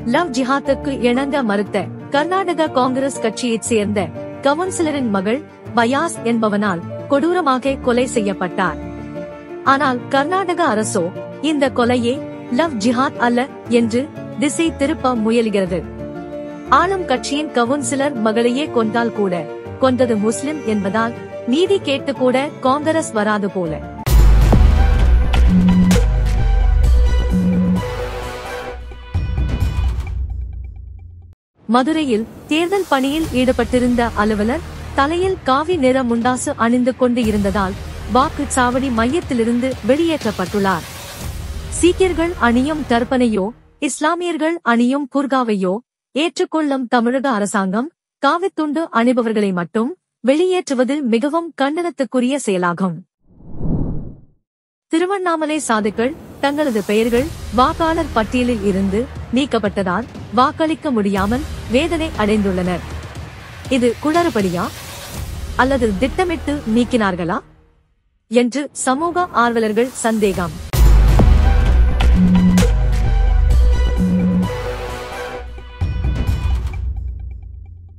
Love ஜிஹாத்துக்கு இணங்க மறுத்த கர்நாடக காங்கிரஸ் கட்சியைச் சேர்ந்த கவுன்சிலரின் மகள் பயாஸ் என்பவனால் கொடூரமாக கொலை செய்யப்பட்டார். ஆனால் கர்நாடக அரசோ இந்த கொலையே லவ் ஜிஹாத் அல்ல என்று திசை திருப்ப முயல்கிறது. ஆளும் கட்சியின் கவுன்சிலர் மகளையே கொண்டால் கூட கொன்றது முஸ்லிம் என்பதால் நீதி கேட்டு கூட காங்கிரஸ் வராது போல. மதுரையில் தேர்தல் பணியில் ஈடுபட்டிருந்த அலுவலர் தலையில் காவி நிற முண்டாசு அணிந்து கொண்டு இருந்ததால் வாக்குச்சாவடி மையத்திலிருந்து வெளியேற்றப்பட்டுள்ளார். சீக்கியர்கள் அணியும் தர்பனையோ இஸ்லாமியர்கள் அணியும் குர்காவையோ ஏற்றுக்கொள்ளும் தமிழக அரசாங்கம் காவித்துண்டு அணிபவர்களை மட்டும் வெளியேற்றுவது மிகவும் கண்டனத்துக்குரிய செயலாகும். திருவண்ணாமலை சாதுக்கள் தங்களது பெயர்கள் வாக்காளர் பட்டியலில் இருந்து நீக்கப்பட்டதால் வாக்களிக்க முடியாமல் வேதனை அடைந்துள்ளனர். இது குளறுபடியா அல்லது திட்டமிட்டு நீக்கினார்களா என்று சமூக ஆர்வலர்கள் சந்தேகம்.